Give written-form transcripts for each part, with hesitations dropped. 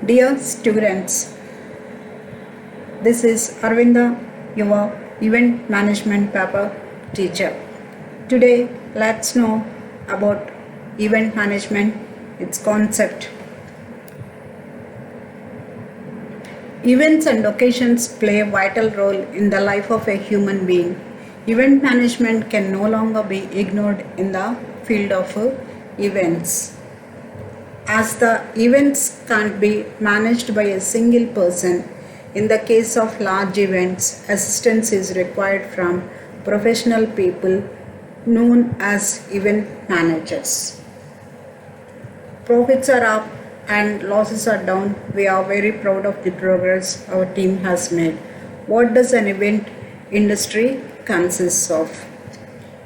Dear students, this is Arvinda, your event management paper teacher. Today, let's know about event management, its concept. Events and occasions play a vital role in the life of a human being. Event management can no longer be ignored in the field of events. As the events can't be managed by a single person, in the case of large events, assistance is required from professional people known as event managers. Profits are up and losses are down. We are very proud of the progress our team has made. What does an event industry consist of?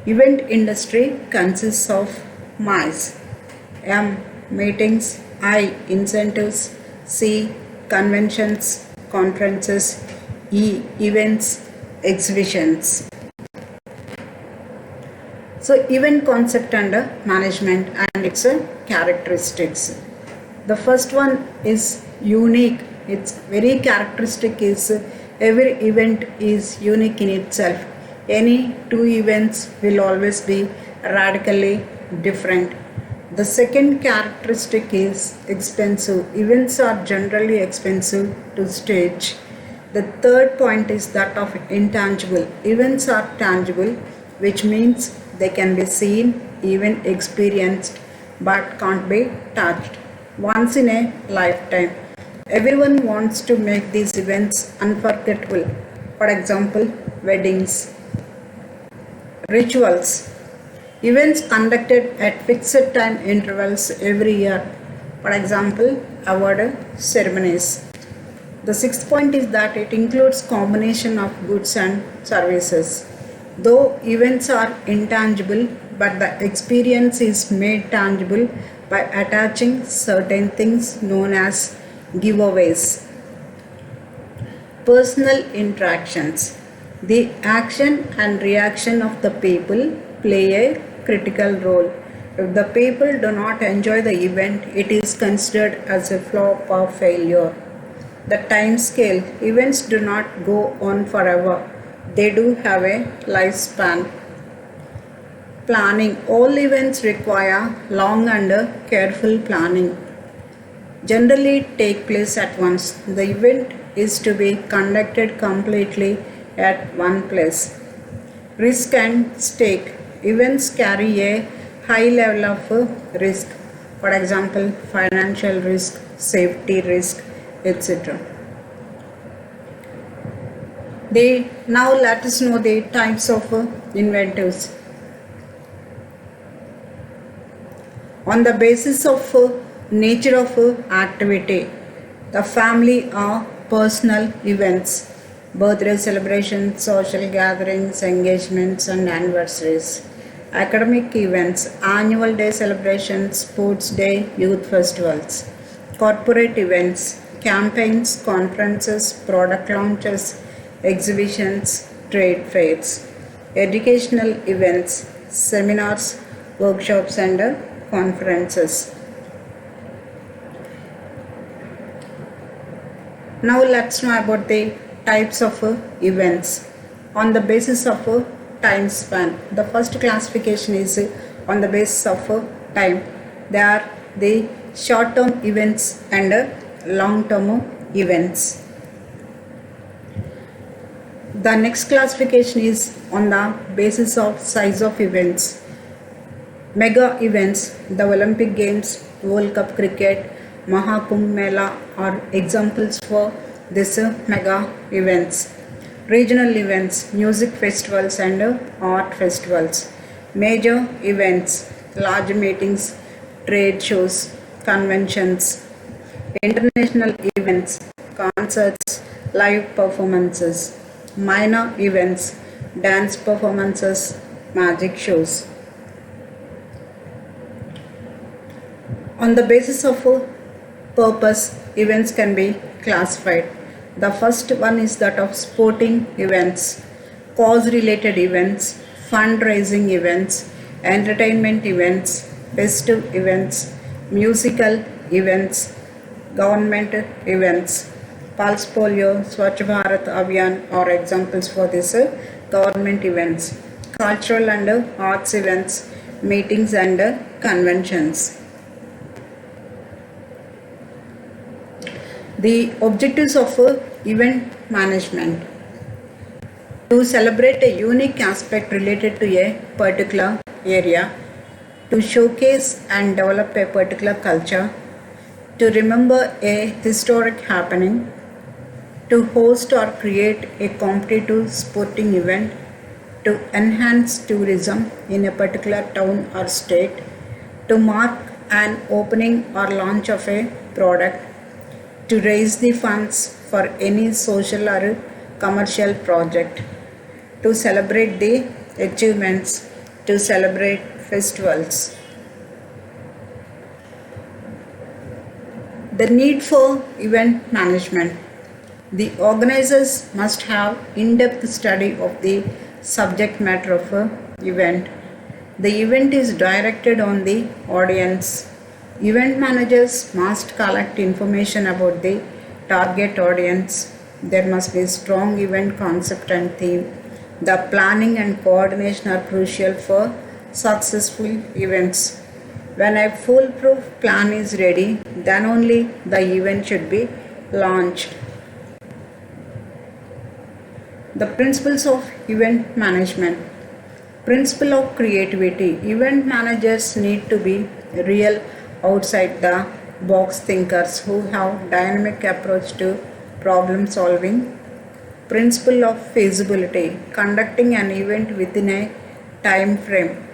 Event industry consists of MICE, M meetings, I incentives, C conventions, conferences, E events, exhibitions. So event concept and management and its characteristics. The first one is unique. Its very characteristic is every event is unique in itself. Any two events will always be radically different. The second characteristic is expensive. Events are generally expensive to stage. The third point is that of intangible. Events are tangible, which means they can be seen, even experienced, but can't be touched. Once in a lifetime. Everyone wants to make these events unforgettable. For example, weddings, rituals, events conducted at fixed time intervals every year. For example, award ceremonies. The sixth point is that it includes combination of goods and services. Though events are intangible, but the experience is made tangible by attaching certain things known as giveaways. Personal interactions. The action and reaction of the people play a critical role. If the people do not enjoy the event, it is considered as a flop or failure. The time scale. Events do not go on forever. They do have a lifespan. Planning. All events require long and careful planning. Generally take place at once. The event is to be conducted completely at one place. Risk and stake. Events carry a high level of risk. For example, financial risk, safety risk, etc. Now let us know the types of inventives. On the basis of nature of activity, the family or personal events, birthday celebrations, social gatherings, engagements and anniversaries. Academic events, annual day celebrations, sports day, youth festivals. Corporate events, campaigns, conferences, product launches, exhibitions, trade fairs. Educational events, seminars, workshops and conferences. Now let's know about the types of events on the basis of time span. The first classification is on the basis of time. They are the short-term events and long-term events. The next classification is on the basis of size of events. Mega events, the Olympic Games, World Cup cricket, Mahakumbh Mela are examples for these mega events. Regional events, music festivals and art festivals. Major events, large meetings, trade shows, conventions. International events, concerts, live performances. Minor events, dance performances, magic shows. On the basis of purpose, events can be classified. The first one is that of sporting events, cause-related events, fundraising events, entertainment events, festive events, musical events, government events. Pulse Polio, Swachh Bharat Abhiyan are examples for this government events. Cultural and arts events, meetings and conventions. The objectives of event management: to celebrate a unique aspect related to a particular area, to showcase and develop a particular culture, to remember a historic happening, to host or create a competitive sporting event, to enhance tourism in a particular town or state, to mark an opening or launch of a product, to raise the funds for any social or commercial project, to celebrate the achievements, to celebrate festivals. The need for event management. The organizers must have in-depth study of the subject matter of an event. The event is directed on the audience. Event managers must collect information about the target audience. There must be strong event concept and theme. The planning and coordination are crucial for successful events. When a foolproof plan is ready, then only the event should be launched. The principles of event management. Principle of creativity. Event managers need to be real outside the box thinkers who have dynamic approach to problem solving. Principle of feasibility. Conducting an event within a time frame.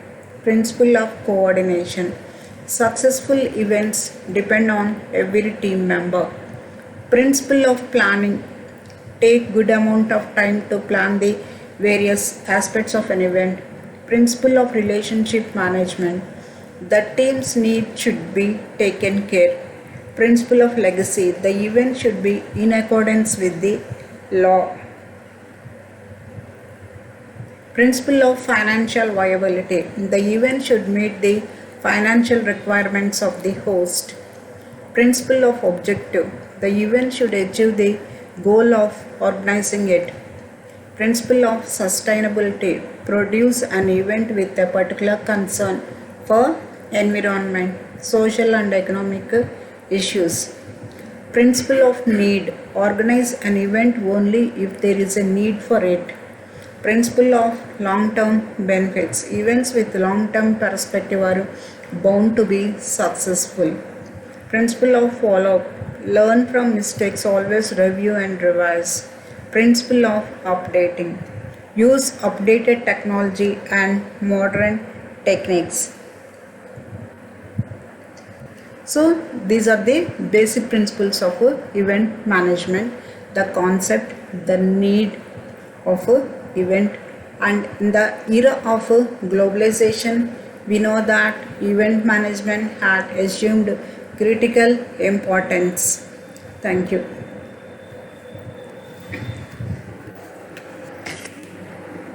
Principle of coordination. Successful events depend on every team member. Principle of planning. Take good amount of time to plan the various aspects of an event. Principle of relationship management. The team's need should be taken care. Principle of legacy. The event should be in accordance with the law. Principle of financial viability. The event should meet the financial requirements of the host. Principle of objective. The event should achieve the goal of organizing it. Principle of sustainability. Produce an event with a particular concern for environment, social and economic issues. Principle of need. Organize an event only if there is a need for it. Principle of long-term benefits. Events with long-term perspective are bound to be successful. Principle of follow-up. Learn from mistakes, always review and revise. Principle of updating. Use updated technology and modern techniques. So these are the basic principles of event management, the concept, the need of event, and in the era of globalization, we know that event management had assumed critical importance. Thank you.